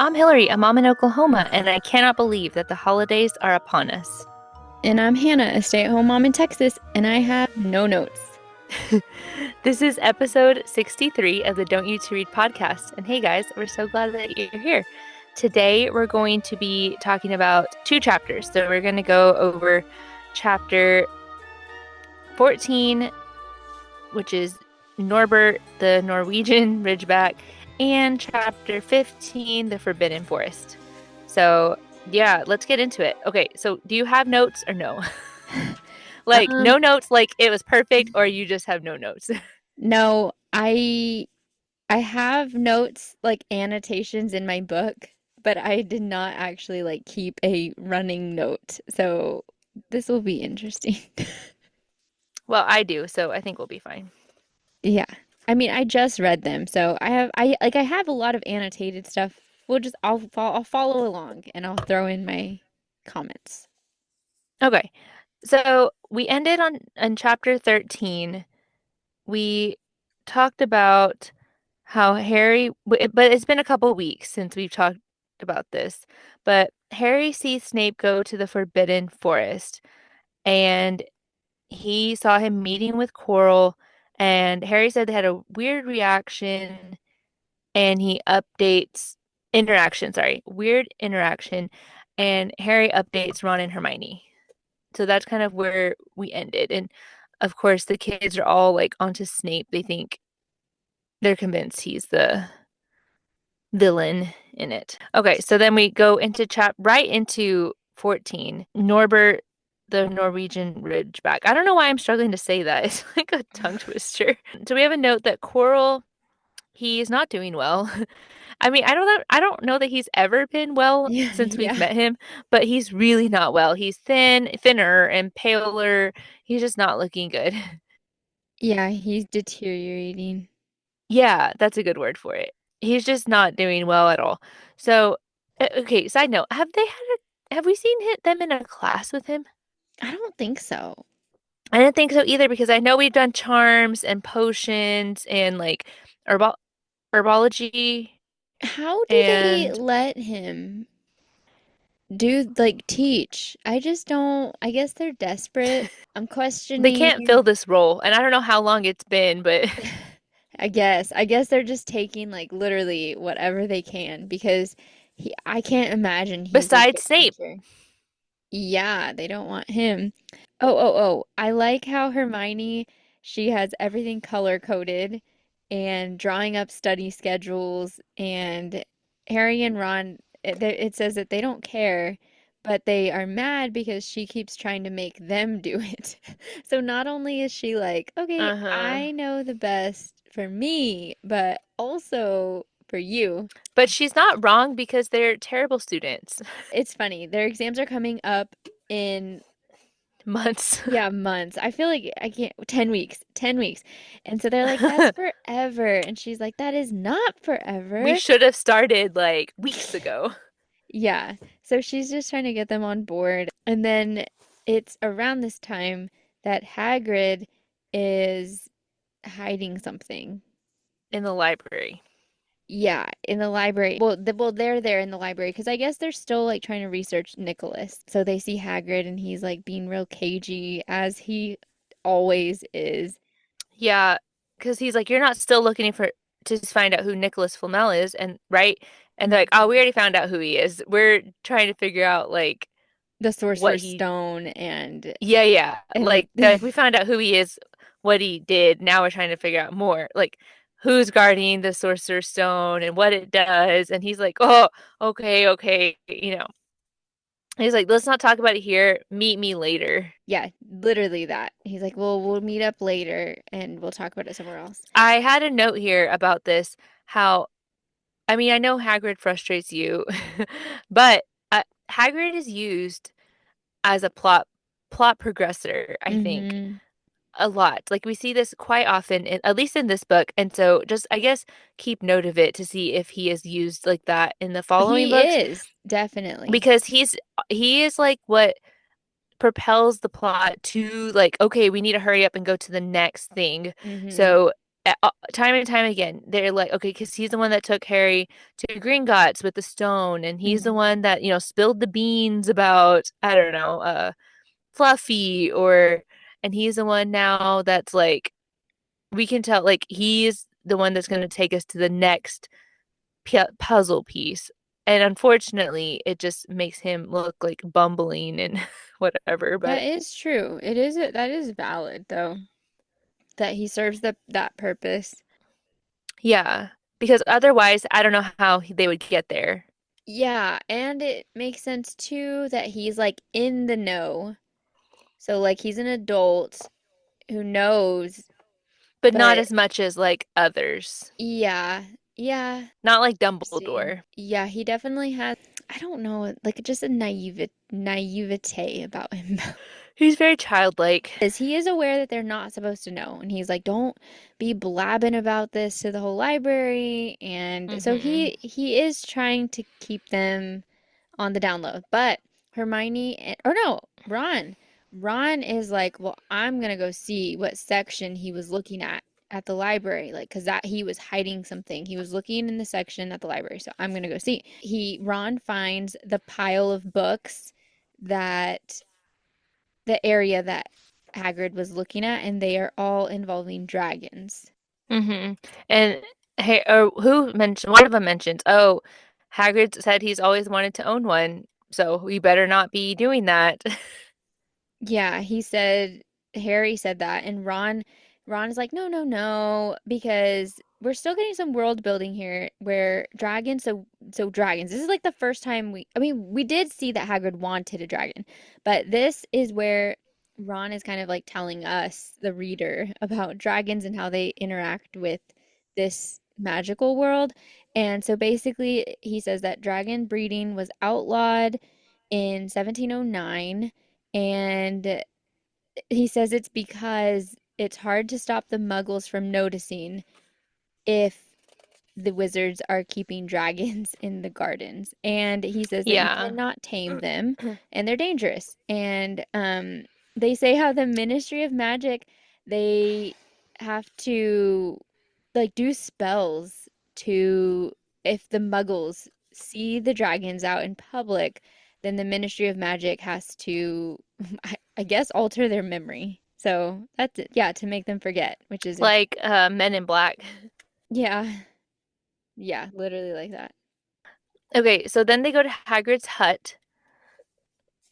I'm Hilary, a mom in Oklahoma, and I cannot believe that the holidays are upon us. And I'm Hannah, a stay-at-home mom in Texas, and I have no notes. This is episode 63 of the Don't You to Read podcast. And hey guys, we're so glad that you're here. Today we're going to be talking about two chapters. So we're going to go over chapter 14, which is Norbert, the Norwegian Ridgeback, and chapter 15, the Forbidden Forest. So yeah, let's get into it. Okay, so do you have notes or no? Like Um, no notes, like it was perfect, or you just have no notes? no, I have notes like annotations in my book, but I did not actually like keep a running note. So this will be interesting. Well, I do, so I think we'll be fine. Yeah. I mean, I just read them, so I have a lot of annotated stuff. I'll follow along and I'll throw in my comments. Okay, so we ended on chapter 13. We talked about how but it's been a couple weeks since we've talked about this, but Harry sees Snape go to the Forbidden Forest, and he saw him meeting with Quirrell, and Harry said they had a weird reaction, and he updates interaction, sorry, weird interaction, and Harry updates Ron and Hermione. So that's kind of where we ended. And of course, the kids are all like onto Snape. They think they're convinced he's the villain in it. Okay, so then we go into right into 14. Norbert, the Norwegian Ridgeback. I don't know why I'm struggling to say that. It's like a tongue twister. So we have a note that Quirrell, he is not doing well. I mean, I don't know that he's ever been well Yeah, since we've yeah. met him, but he's really not well. He's thinner and paler. He's just not looking good. Yeah, he's deteriorating. Yeah, that's a good word for it. He's just not doing well at all. So, okay, side note, have we seen them in a class with him? I don't think so. I didn't think so either because I know we've done charms and potions and like herbal herbology How do they and let him do like teach? I just don't, I guess they're desperate. I'm they can't fill questioning. this role. And I don't know how long it's been, but I guess they're just taking like literally whatever they can because I can't imagine he's a besides good Snape. teacher. Yeah, they don't want him. Oh. I like how Hermione, she has everything color coded and drawing up study schedules, and Harry and Ron, it says that they don't care, but they are mad because she keeps trying to make them do it. So not only is she like, okay, Uh-huh. I know the best for me, but also for you. But she's not wrong because they're terrible students. It's funny. Their exams are coming up in, Months. yeah, months. I feel like I can't, 10 weeks, 10 weeks. And so they're like, that's forever. And she's like, that is not We forever. should have started like weeks ago. Yeah. So she's just trying to get them on board. And then it's around this time that Hagrid is hiding something. In the library. Yeah, in the library. They're there in the library because I guess they're still like trying to research Nicholas. So they see Hagrid and he's like being real cagey as he always is. Yeah, because he's like, you're not still looking for to find out who Nicholas Flamel is, and right? And they're like, oh, we Mhm. already found out who he is. We're trying to figure out like The what Sorcerer's he. Stone and Yeah. and Like they're like, we found out who he is, what he did. Now we're trying to figure out more. Like who's guarding the Sorcerer's Stone and what it does. And he's like, oh, okay. He's like, let's not talk about it here. Meet me later. yeah, literally that. He's like, "Well, we'll meet up later and we'll talk about it somewhere else." I had a note here about this. How I mean, I know Hagrid frustrates you, but Hagrid is used as a plot progressor, I think, Mm-hmm. a lot. Like we see this quite often, at least in this book, and so just I guess keep note of it to see if he is used like that in the following He books, is, definitely. because he is like what propels the plot to like, okay, we need to hurry up and go to the next thing. Mm-hmm. So. time and time again, they're like, okay, because he's the one that took Harry to Gringotts with the stone, and he's the Mhm. one that, spilled the beans about, I don't know, Fluffy, and he's the one now that's like, we can tell, like, he's the one that's going to take us to the next puzzle piece. And unfortunately, it just makes him look like bumbling and whatever. That But is true. That is valid though, that he serves that purpose. yeah, because otherwise, I don't know how they would get there, Yeah, and it makes sense too that he's like in the know. So like he's an adult who knows, but not but as much as like others. yeah, yeah, Not like see. Dumbledore. Yeah, he definitely has, I don't know, like just a naivete about him. He's very childlike. Is he is aware that they're not supposed to know, and he's like, don't be blabbing about this to the whole library. And so Hmm. he is trying to keep them on the down low. But or no, Ron is like, well, I'm gonna go see what section he was looking at the library, like, because that he was hiding something. He was looking in the section at the library, so I'm gonna go see. Ron finds the pile of books that the area that Hagrid was looking at, and they are all involving dragons. Hmm. And hey, or who mentioned, one of them mentions, oh, Hagrid said he's always wanted to own one, so we better not be doing that. Yeah, Harry said that, and Ron is like, no, no, no, because we're still getting some world building here where dragons, so dragons. This is like the first time I mean, we did see that Hagrid wanted a dragon, but this is where Ron is kind of like telling us, the reader, about dragons and how they interact with this magical world. And so basically, he says that dragon breeding was outlawed in 1709, and he says it's because it's hard to stop the muggles from noticing if the wizards are keeping dragons in the gardens. And he says that you Yeah. cannot tame them and they're dangerous. And they say how the Ministry of Magic, they have to like do spells to, if the muggles see the dragons out in public, then the Ministry of Magic has to, I guess, alter their memory. So that's it. Yeah, to make them forget, which is interesting. Like Men in Black. Yeah, yeah, literally like that. Okay, so then they go to Hagrid's hut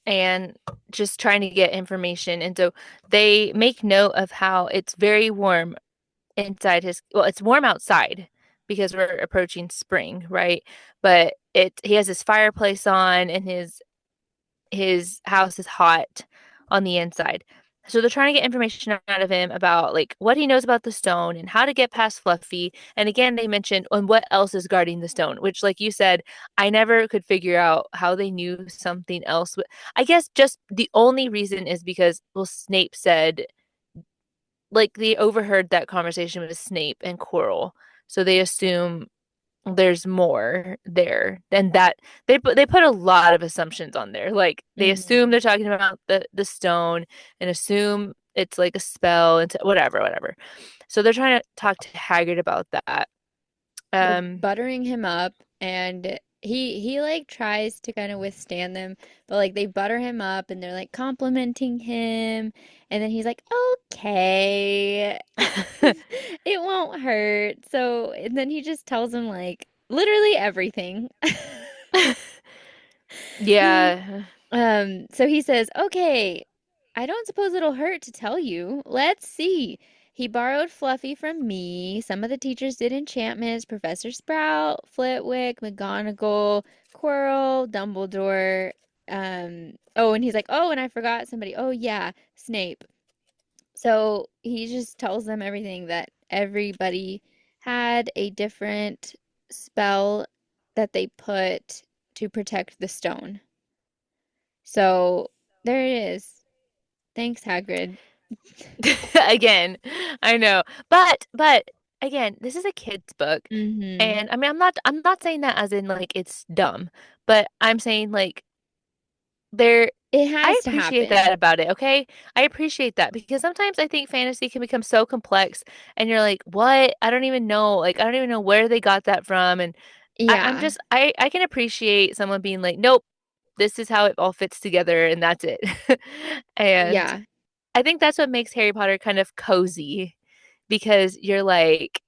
and just trying to get information. And so they make note of how it's very warm inside well, it's warm outside because we're approaching spring, right? But he has his fireplace on and his house is hot on the inside. So they're trying to get information out of him about like what he knows about the stone and how to get past Fluffy. And again, they mentioned on what else is guarding the stone, which, like you said, I never could figure out how they knew something else. I guess just the only reason is because, well, Snape said, like, they overheard that conversation with Snape and Quirrell, so they assume there's more there than that. They put a lot of assumptions on there. Like they assume Hmm. they're talking about the stone and assume it's like a spell and whatever, whatever. So they're trying to talk to Hagrid about that. They're Um, buttering him up, and he like tries to kind of withstand them, but like they butter him up and they're like complimenting him, and then he's like, okay, it won't hurt. So, and then he just tells him like literally everything. yeah. So he says, okay, I don't suppose it'll hurt to tell you. Let's see. He borrowed Fluffy from me. Some of the teachers did enchantments. Professor Sprout, Flitwick, McGonagall, Quirrell, Dumbledore. Oh, and he's like, oh, and I forgot somebody. Oh, yeah, Snape. So he just tells them everything, that everybody had a different spell that they put to protect the stone. So there it is. Thanks, Hagrid. Again, I know. But again, this is a kid's book. Mm-hmm. And I mean, I'm not saying that as in like it's dumb, but I'm saying like It I has to appreciate happen. that about it, okay? I appreciate that because sometimes I think fantasy can become so complex and you're like, what? I don't even know. Like, I don't even know where they got that from. And I'm Yeah. just, I can appreciate someone being like, nope, this is how it all fits together and that's it. And Yeah. I think that's what makes Harry Potter kind of cozy because you're like,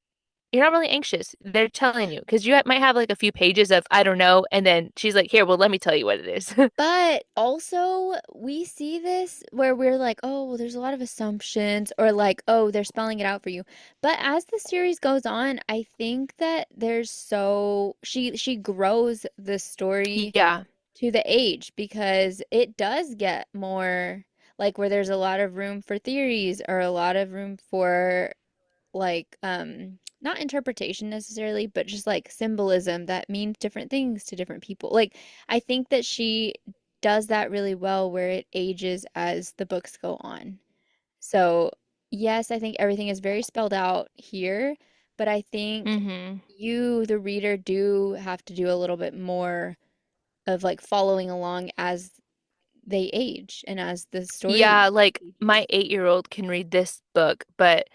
you're not really anxious. They're telling you because might have like a few pages of, I don't know. And then she's like, here, well, let me tell you what it is. But also, we see this where we're like, oh, well, there's a lot of assumptions, or like, oh, they're spelling it out for you. But as the series goes on, I think that she grows the story Yeah. to the age because it does get more like where there's a lot of room for theories or a lot of room for like not interpretation necessarily, but just like symbolism that means different things to different people. Like I think that she does that really well where it ages as the books go on. So, yes, I think everything is very spelled out here, but I think Hmm. you, the reader, do have to do a little bit more of like following along as they age and as the story Yeah, like ages. my 8-year-old can read this book, but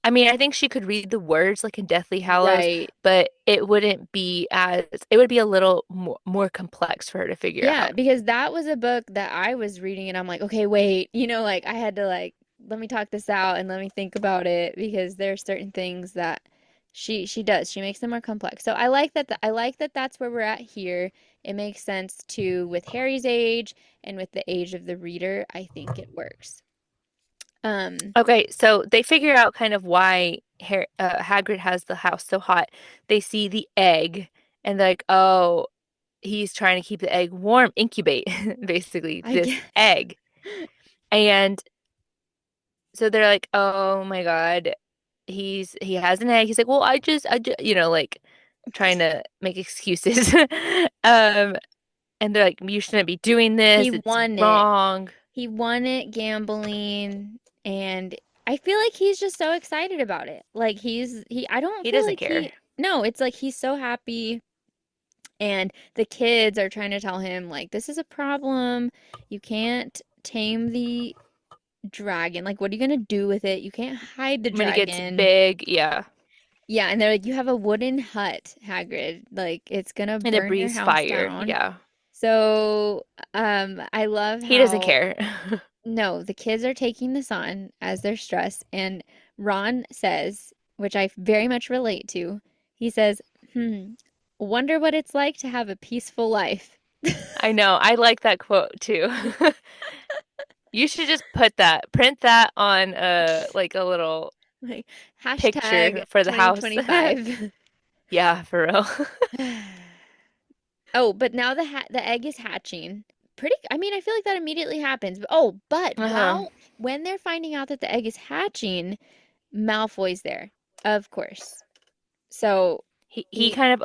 I mean, I think she could read the words like in Deathly Hallows, Right. but it wouldn't be as, it would be a little more complex for her to figure Yeah, out. because that was a book that I was reading and I'm like, okay, wait, like I had to like let me talk this out and let me think about it because there are certain things that she does. She makes them more complex. So I like that I like that that's where we're at here. It makes sense to with Harry's age and with the age of the reader. I think it works. Um, Okay, so they figure out kind of why Hagrid has the house so hot. They see the egg and they're like, oh, he's trying to keep the egg warm, incubate, basically, I this guess. egg. And so they're like, oh my God, he has an egg. He's like, well, I just, like trying to make excuses. Um, and they're like, you shouldn't be doing He this. It's won it. wrong. He won it gambling and I feel like he's just so excited about it. Like I don't He feel doesn't like care. no, it's like he's so happy and the kids are trying to tell him like this is a problem. You can't tame the dragon. Like what are you gonna do with it? You can't hide the When it gets dragon. big, yeah, Yeah, and they're like you have a wooden hut, Hagrid. Like it's gonna and it burn your breathes house fire, down. yeah. So, I love He doesn't how care. no, the kids are taking this on as their stress, and Ron says, which I very much relate to, he says, wonder what it's like to have a peaceful life. I know. I like that quote too. You should just print that on like a little Like, hashtag picture for the house. 2025. Yeah, for real. Oh, but now the egg is hatching. I mean, I feel like that immediately happens. But Uh-huh. when they're finding out that the egg is hatching, Malfoy's there, of course. So He he kind of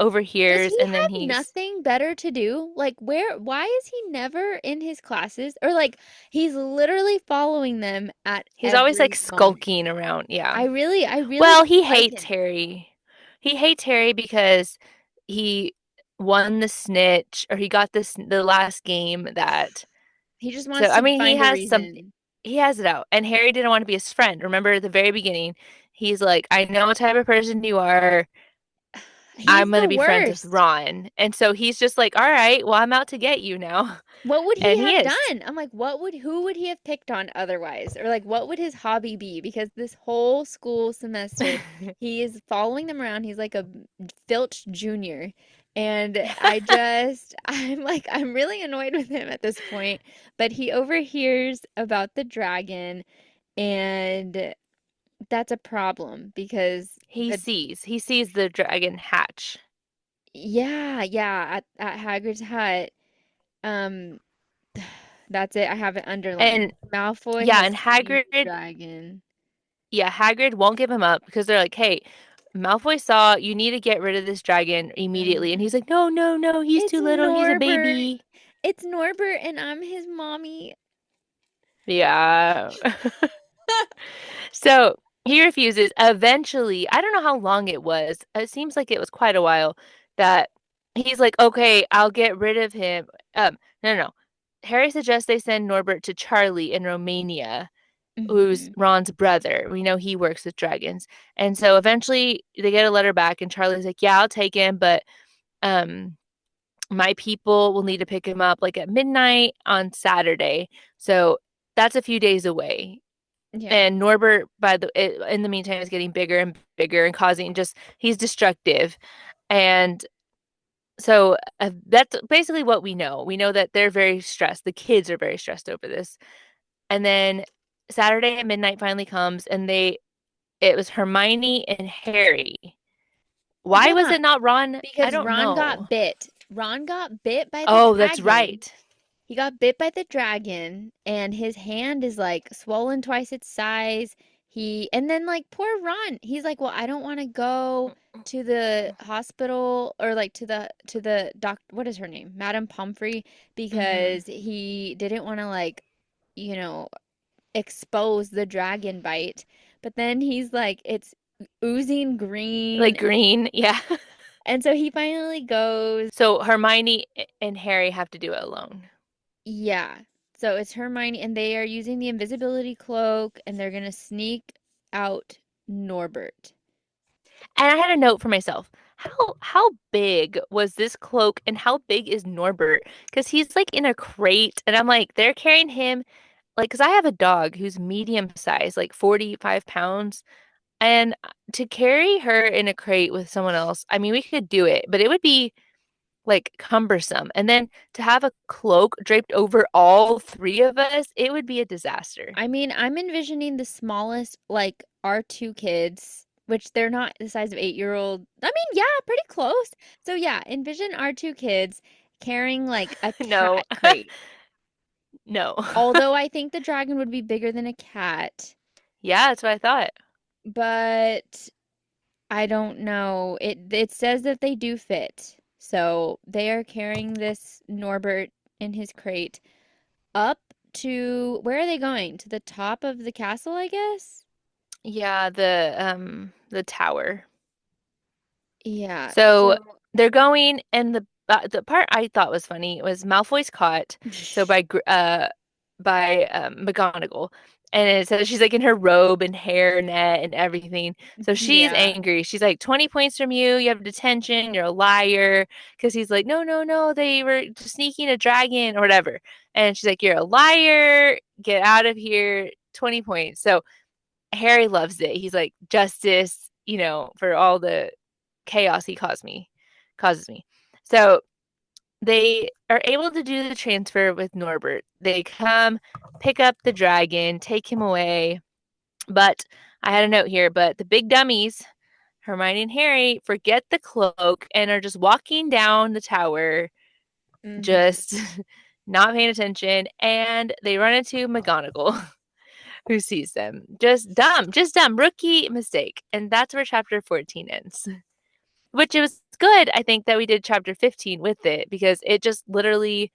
does overhears he and then have he's nothing better to do? Like why is he never in his classes? Or like he's literally following them at he's always like every moment. skulking around. Yeah. I really Well, don't he like hates him. Harry. He hates Harry because he won the snitch or he got the last game that. He just So wants I to mean, find a reason. he has it out. And Harry didn't want to be his friend. Remember at the very beginning, he's like, I know what type of person you are. He's I'm gonna the be friends with worst. Ron. And so he's just like, all right, well, I'm out to get you now. What would he And he have is. done? I'm like, who would he have picked on otherwise? Or like, what would his hobby be? Because this whole school semester, he is following them around. He's like a Filch Junior. And I'm like, I'm really annoyed with him at this point. But he overhears about the dragon, and that's a problem because the, He sees the dragon hatch. yeah, at Hagrid's hut. Um, That's it. I have it underlined. And Malfoy yeah, has and seen the Hagrid, dragon. yeah, Hagrid won't give him up because they're like, hey, Malfoy saw you need to get rid of this dragon immediately. And Um, he's like, no, no, no, he's it's too little. He's a Norbert. baby. It's Norbert, and I'm his mommy. Yeah. So he refuses. Eventually, I don't know how long it was. It seems like it was quite a while that he's like, okay, I'll get rid of him. No, no, no. Harry suggests they send Norbert to Charlie in Romania, who's Hmm. Ron's brother. We know he works with dragons. And so eventually they get a letter back and Charlie's like, "Yeah, I'll take him, but um my people will need to pick him up like at midnight on Saturday." So that's a few days away. Yeah. And Norbert, in the meantime, is getting bigger and bigger and causing just he's destructive. And so that's basically what we know. We know that they're very stressed. The kids are very stressed over this. And then Saturday at midnight finally comes, and it was Hermione and Harry. Why was Yeah, it not Ron? I because don't Ron know. got bit. Ron got bit by the Oh, that's dragon. right. He got bit by the dragon and his hand is like swollen twice its size. And then like poor Ron, he's like, "Well, I don't want to go to the hospital or like to the doc what is her name? Madame Pomfrey Hmm. because he didn't want to like, you know, expose the dragon bite." But then he's like, "It's oozing Like green." green, yeah. And so he finally goes. So Hermione and Harry have to do it alone. Yeah. So it's Hermione, and they are using the invisibility cloak, and they're gonna sneak out Norbert. And I had a note for myself. How big was this cloak and how big is Norbert? Because he's like in a crate, and I'm like, they're carrying him like, because I have a dog who's medium size, like 45 pounds. And to carry her in a crate with someone else, I mean, we could do it, but it would be like cumbersome. And then to have a cloak draped over all three of us, it would be a disaster. I mean, I'm envisioning the smallest, like R2 kids, which they're not the size of 8-year-old. I mean, yeah, pretty close. So yeah, envision R2 kids carrying like a No, cat crate. no. Although I think the dragon would be bigger than a cat, Yeah, that's what I thought. but I don't know. It says that they do fit. So they are carrying this Norbert in his crate up to where are they going? To the top of the castle, I guess? Yeah, the tower. Yeah. So So they're going, and the part I thought was funny was Malfoy's caught. So by McGonagall, and it says she's like in her robe and hair net and everything. So she's yeah. angry. She's like 20 points from you. You have detention. You're a liar. Because he's like, no, no, no. They were just sneaking a dragon or whatever. And she's like, you're a liar. Get out of here. 20 points. So Harry loves it. He's like, justice, for all the chaos he causes me. So they are able to do the transfer with Norbert. They come, pick up the dragon, take him away. But I had a note here, but the big dummies, Hermione and Harry, forget the cloak and are just walking down the tower, Hmm. just not paying attention. And they run into McGonagall, who sees them. Just dumb, rookie mistake. And that's where chapter 14 ends. Which it was good, I think, that we did chapter 15 with it because it just literally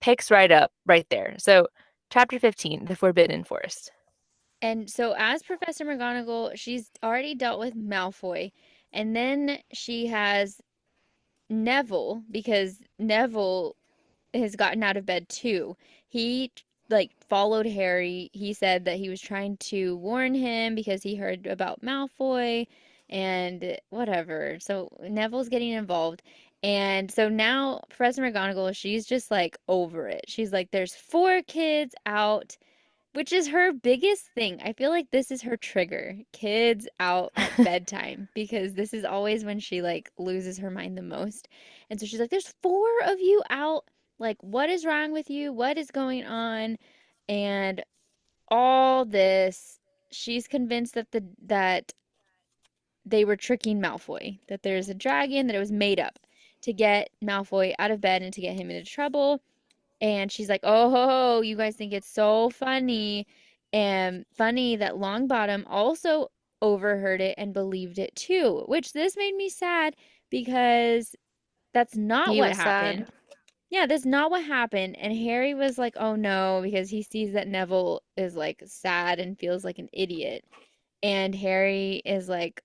picks right up right there. So, chapter 15, The Forbidden Forest. And so as Professor McGonagall, she's already dealt with Malfoy, and then she has Neville because Neville has gotten out of bed too. He like followed Harry. He said that he was trying to warn him because he heard about Malfoy and whatever. So Neville's getting involved. And so now Professor McGonagall, she's just like over it. She's like, there's 4 kids out, which is her biggest thing. I feel like this is her trigger. Kids out at bedtime because this is always when she like loses her mind the most. And so she's like, "There's 4 of you out. Like, what is wrong with you? What is going on?" And all this, she's convinced that they were tricking Malfoy, that there's a dragon, that it was made up to get Malfoy out of bed and to get him into trouble. And she's like, "Oh, ho, ho, you guys think it's so funny." And funny that Longbottom also overheard it and believed it too, which this made me sad because that's not He what was sad. happened. Yeah, that's not what happened. And Harry was like, "Oh no," because he sees that Neville is like sad and feels like an idiot. And Harry is like,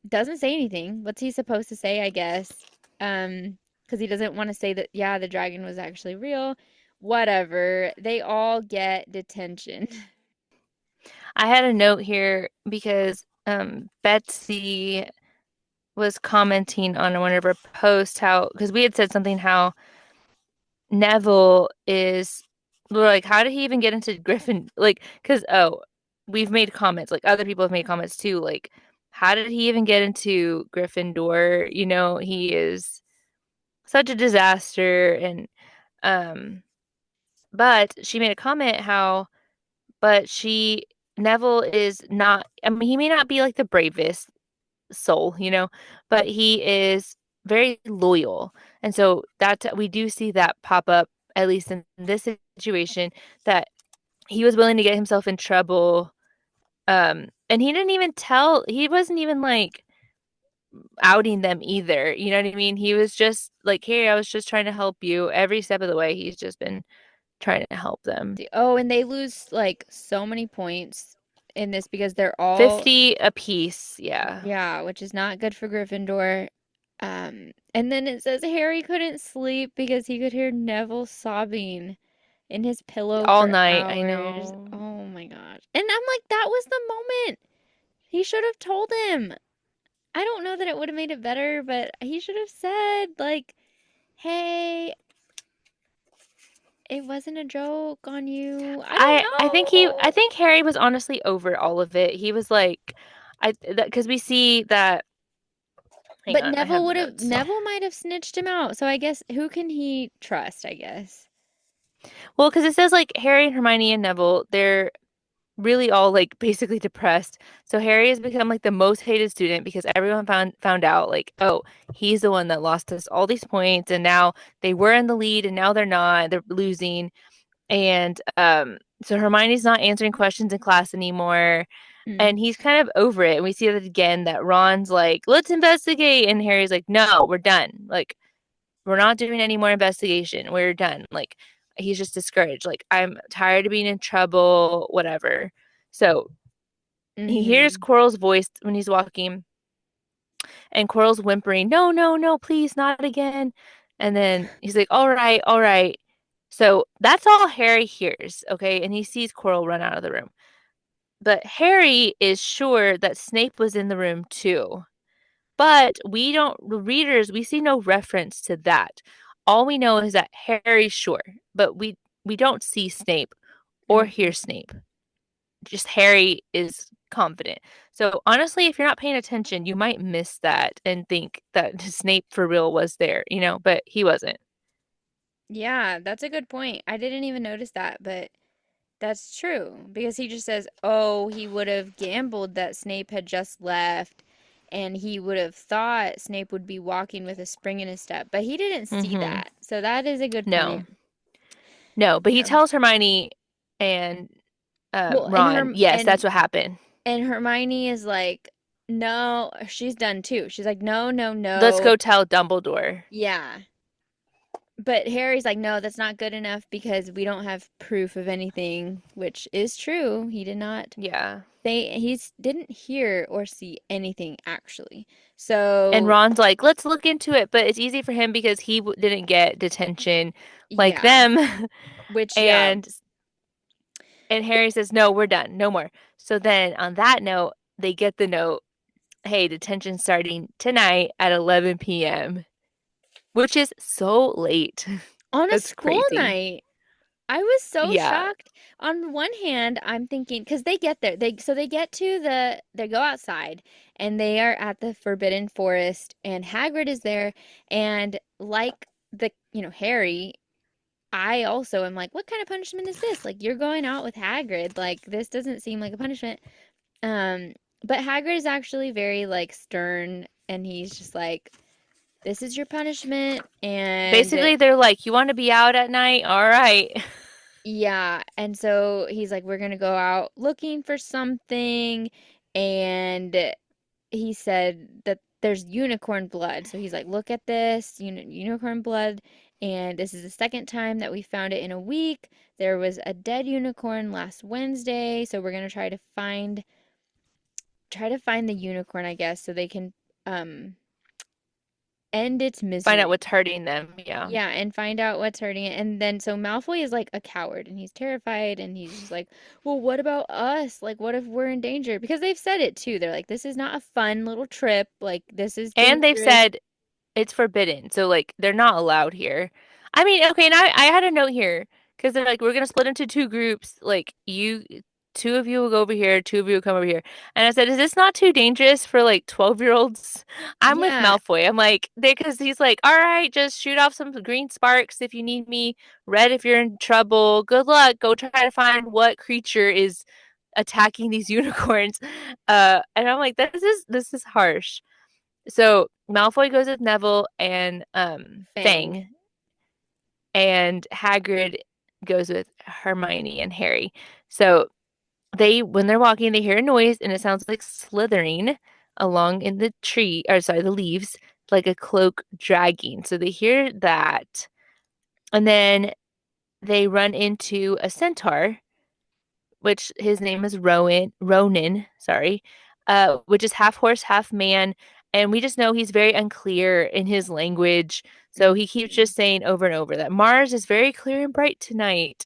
doesn't say anything. What's he supposed to say, I guess? Because he doesn't want to say that, yeah, the dragon was actually real. Whatever. They all get detention. I had a note here because Betsy was commenting on one of her posts how because we had said something how Neville is we're like how did he even get into Griffin like because we've made comments like other people have made comments too like how did he even get into Gryffindor? You know, he is such a disaster and um but she made a comment how but she Neville is not I mean he may not be like the bravest soul, you know, but he is very loyal. And so that we do see that pop up, at least in this situation, that he was willing to get himself in trouble. And he didn't even he wasn't even like outing them either. You know what I mean? He was just like, hey, I was just trying to help you. Every step of the way, he's just been trying to help them. Oh, and they lose like so many points in this because they're all 50 apiece. Yeah. yeah, which is not good for Gryffindor. And then it says Harry couldn't sleep because he could hear Neville sobbing in his pillow All for night. I hours. know. Oh my gosh. And I'm like, that was the moment. He should have told him. I don't know that it would have made it better, but he should have said, like, hey, it wasn't a joke on you. I don't I know. think Harry was honestly over all of it. He was like I that because we see that hang But on, I have the notes. Neville might have snitched him out. So I guess who can he trust, I guess. Well, because it says like Harry and Hermione and Neville, they're really all like basically depressed. So Harry has become like the most hated student because everyone found out like, oh, he's the one that lost us all these points and now they were in the lead and now they're not. They're losing. And so Hermione's not answering questions in class anymore. Mm. And he's kind of over it. And we see that again that Ron's like, let's investigate. And Harry's like, no, we're done. Like, we're not doing any more investigation. We're done. Like, he's just discouraged. Like, I'm tired of being in trouble, whatever. So he hears Mm-hmm. Quirrell's voice when he's walking, and Quirrell's whimpering, no, no, no, please, not again. And then he's like, all right, all right. So that's all Harry hears, okay? And he sees Quirrell run out of the room. But Harry is sure that Snape was in the room too. But we don't, the readers, we see no reference to that. All we know is that Harry's sure, but we don't see Snape or hear Mm-hmm. Snape. Just Harry is confident. So honestly, if you're not paying attention, you might miss that and think that Snape for real was there, you know, but he wasn't. Yeah, that's a good point. I didn't even notice that, but that's true because he just says, "Oh, he would have gambled that Snape had just left and he would have thought Snape would be walking with a spring in his step." But he didn't see Mm-hmm. that. So that is a good No, point. no, but he Um, tells Hermione and well, Ron, yes, that's what happened. and Hermione is like, "No," she's done too. She's like, "No, no, Let's no." go tell Dumbledore. Yeah. But Harry's like, "No, that's not good enough because we don't have proof of anything," which is true. He did not Yeah. didn't hear or see anything actually. And So, Ron's like, let's look into it, but it's easy for him because he didn't get detention like yeah. them. Which, yeah. and and Harry says, "No, we're done. No more." So then on that note, they get the note, "Hey, detention starting tonight at 11 p.m." Which is so late. On a That's school crazy. night, I was so Yeah. shocked. On one hand, I'm thinking because they get there, they get to they go outside and they are at the Forbidden Forest and Hagrid is there and like Harry, I also am like, what kind of punishment is this? Like you're going out with Hagrid, like this doesn't seem like a punishment. Um, but Hagrid is actually very like stern and he's just like, this is your punishment and Basically, they're like, "You want to be out at night? All right." yeah, and so he's like, we're gonna go out looking for something, and he said that there's unicorn blood. So he's like, look at this, unicorn blood, and this is the second time that we found it in a week. There was a dead unicorn last Wednesday, so we're gonna try to find the unicorn, I guess, so they can um end its Find out misery. what's hurting them. Yeah. Yeah, and find out what's hurting it. And then so Malfoy is like a coward and he's terrified and he's just like, "Well, what about us? Like what if we're in danger?" Because they've said it too. They're like, "This is not a fun little trip. Like this is And they've dangerous." said it's forbidden. So like they're not allowed here. I mean, okay, and I had a note here because they're like, we're gonna split into two groups. Like you two of you will go over here, two of you will come over here. And I said, is this not too dangerous for like 12-year-olds? I'm with Yeah, Malfoy. I'm like, they because he's like, all right, just shoot off some green sparks if you need me, red if you're in trouble. Good luck. Go try to find what creature is attacking these unicorns. And I'm like, this is harsh. So Malfoy goes with Neville and Fang. Fang, and Hagrid goes with Hermione and Harry. So when they're walking, they hear a noise and it sounds like slithering along in the tree, or sorry, the leaves, like a cloak dragging. So they hear that, and then they run into a centaur, which his name is Ronan, sorry, which is half horse, half man. And we just know he's very unclear in his language. So he keeps Mhm. just saying over and over that Mars is very clear and bright tonight.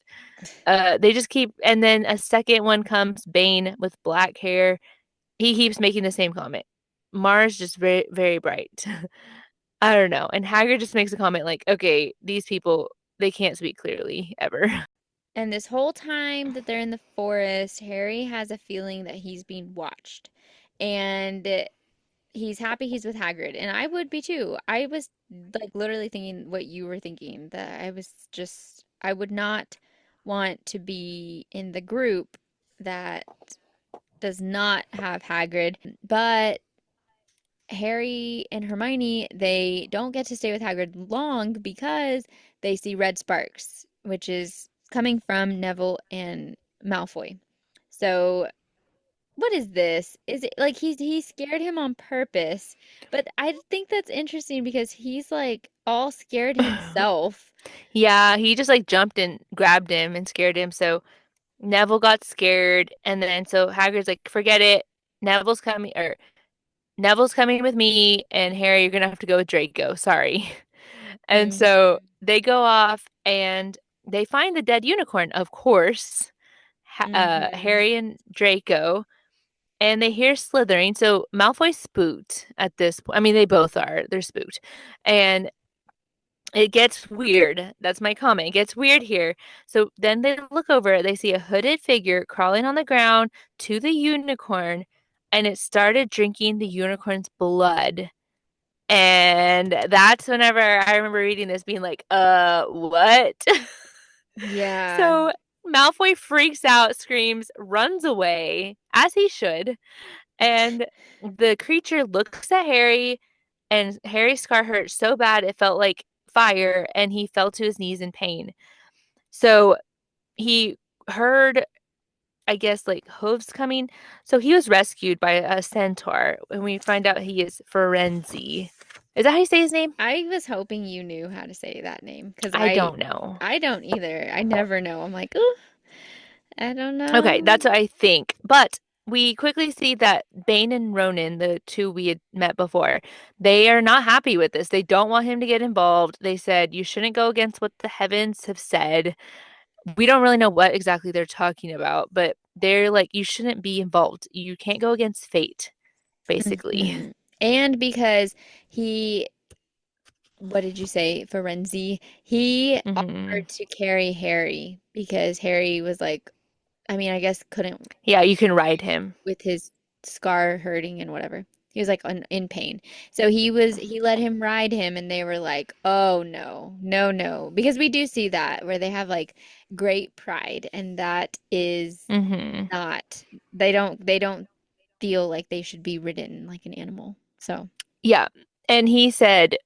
They just keep, and then a second one comes, Bane with black hair. He keeps making the same comment. Mars just very, very bright. I don't know. And Hagrid just makes a comment like, okay, these people, they can't speak clearly ever. And this whole time that they're in the forest, Harry has a feeling that he's being watched. And he's happy he's with Hagrid, and I would be too. I was like literally thinking what you were thinking, that I would not want to be in the group that does not have Hagrid. But Harry and Hermione, they don't get to stay with Hagrid long because they see red sparks, which is coming from Neville and Malfoy. So what is this? Is it like he scared him on purpose? But I think that's interesting because he's like all scared himself. Yeah, he just like jumped and grabbed him and scared him. So Neville got scared, and then so Hagrid's like, "Forget it. Neville's coming, or Neville's coming with me, and Harry, you're gonna have to go with Draco. Sorry." And so Hmm. they go off and they find the dead unicorn, of course. Hmm. Harry and Draco, and they hear slithering. So Malfoy's spooked at this point. I mean, they both are. They're spooked, and it gets weird. That's my comment. It gets weird here. So then they look over, they see a hooded figure crawling on the ground to the unicorn, and it started drinking the unicorn's blood. And that's whenever I remember reading this being like, what? Yeah. So Malfoy freaks out, screams, runs away, as he should. And the creature looks at Harry, and Harry's scar hurt so bad it felt like fire, and he fell to his knees in pain. So he heard, I guess, like hooves coming. So he was rescued by a centaur, and we find out he is Ferenzi. Is that how you say his name? I was hoping you knew how to say that name because I don't know. I don't either. I never know. I'm like, oh, I don't Okay, know. that's what I think. But we quickly see that Bane and Ronan, the two we had met before, they are not happy with this. They don't want him to get involved. They said, you shouldn't go against what the heavens have said. We don't really know what exactly they're talking about, but they're like, you shouldn't be involved. You can't go against fate, basically. Hmm. And because he, what did you say, Ferenzi? He Hmm. offered to carry Harry because Harry was like, I mean, I guess couldn't Yeah, you can ride him. with his scar hurting and whatever. He was like in pain. So he let him ride him and they were like, "Oh no. No, no." Because we do see that where they have like great pride and that is Hmm. not they don't feel like they should be ridden like an animal. So, Yeah. And he said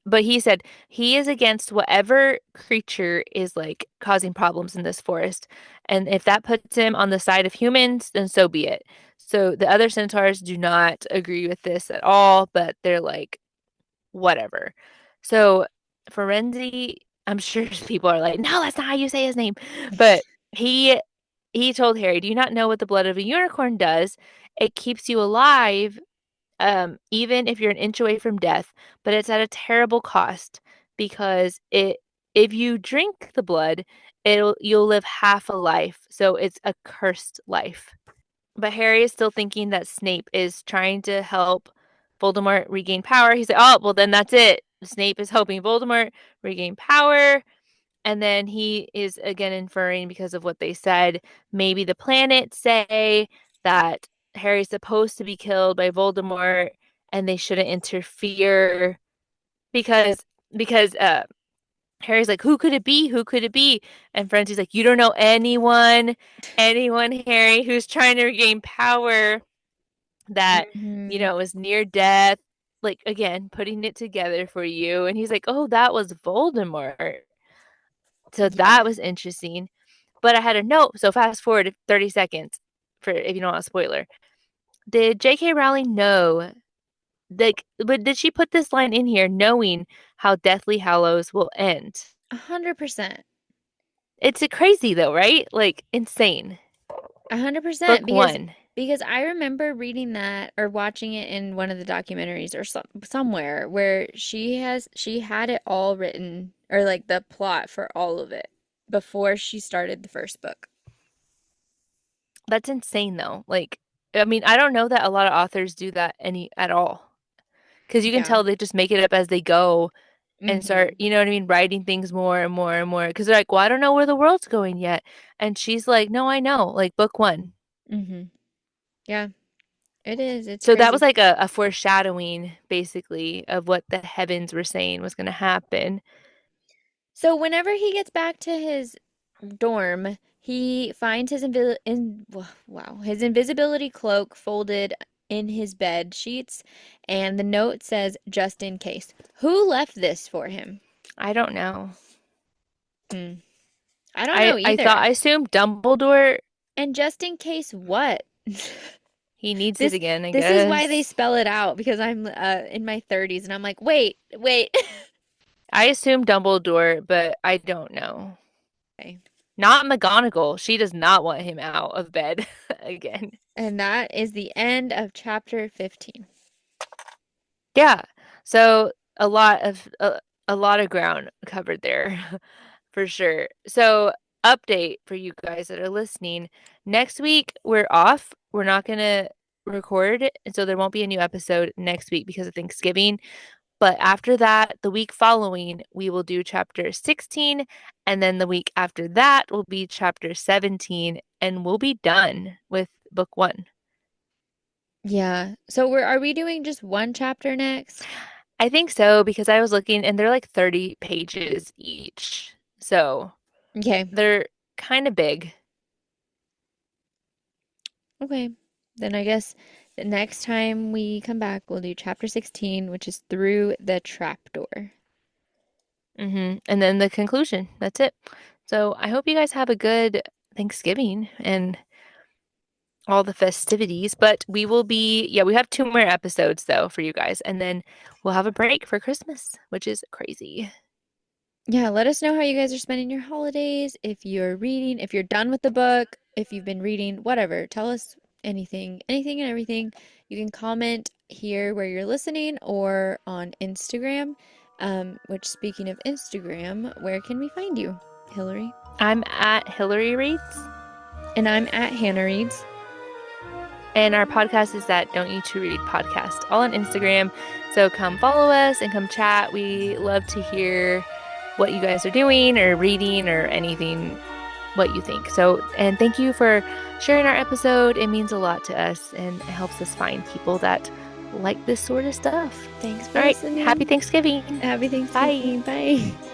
he is against whatever creature is like causing problems in this forest. And if that puts him on the side of humans, then so be it. So the other centaurs do not agree with this at all, but they're like, whatever. So Ferenzi, I'm sure people are like, no, that's not how you say his name. But he he told Harry, do you not know what the blood of a unicorn does? It keeps you alive even if you're an inch away from death, but it's at a terrible cost because if you drink the blood, you'll live half a life. So it's a cursed life. But Harry is still thinking that Snape is trying to help Voldemort regain power. He's like, oh, well, then that's it. Snape is helping Voldemort regain power. And then he is again inferring because of what they said. Maybe the planets say that Harry's supposed to be killed by Voldemort and they shouldn't interfere because because Harry's like, who could it be? Who could it be? And Frenzy's like, you don't know anyone, Harry, who's trying to regain power that, Hmm. was near death. Like, again, putting it together for you. And he's like, oh, that was Voldemort. So Yeah, that was interesting. But I had a note. So fast forward 30 seconds for if you don't want a spoiler. Did J.K. Rowling know, like, but did she put this line in here knowing how Deathly Hallows will end? 100%. It's a crazy though, right? Like insane. 100% Book because one. I remember reading that or watching it in one of the documentaries or somewhere where she had it all written or like the plot for all of it before she started the first book. That's insane though. Like, I mean, I don't know that a lot of authors do that any at all. Because you can Yeah. tell they just make it up as they go and start, Hmm. you know what I mean, writing things more and more and more. Because they're like, well, I don't know where the world's going yet. And she's like, no, I know, like book one. Hmm. Yeah, it is. It's So that was crazy. like a foreshadowing, basically, of what the heavens were saying was going to happen. So whenever he gets back to his dorm, he finds his invisibility cloak folded in his bed sheets, and the note says just in case. Who left this for him? I don't know. Hmm. I don't I know I thought either. I assumed Dumbledore, And just in case what? he needs it This again, I this is why they guess. spell it out because I'm in my 30s and I'm like, wait, wait. I assumed Dumbledore, but I don't know. Okay. Not McGonagall. She does not want him out of bed again. And that is the end of chapter 15. Yeah. So a lot of ground covered there for sure. So update for you guys that are listening. Next week we're off. We're not gonna record, and so there won't be a new episode next week because of Thanksgiving. But after that, the week following, we will do chapter 16, and then the week after that will be chapter 17, and we'll be done with book one. Yeah. So are we doing just one chapter next? I think so because I was looking and they're like 30 pages each. So Okay. they're kind of big. Okay. Then I guess the next time we come back, we'll do chapter 16, which is through the trapdoor. And then the conclusion. That's it. So I hope you guys have a good Thanksgiving and all the festivities. But yeah, we have two more episodes though for you guys. And then we'll have a break for Christmas, which is crazy. Yeah, let us know how you guys are spending your holidays. If you're reading, if you're done with the book, if you've been reading, whatever. Tell us anything and everything. You can comment here where you're listening or on Instagram. Which speaking of Instagram, where can we find you, Hillary? I'm at Hilary Reads, And I'm at Hannah Reads. and our podcast is that Don't You To Read podcast, all on Instagram. So come follow us and come chat. We love to hear what you guys are doing or reading or anything, what you think. So, and thank you for sharing our episode. It means a lot to us and it helps us find people that like this sort of stuff. Thanks for All right. Happy listening. Thanksgiving. Happy Bye. Thanksgiving. Bye.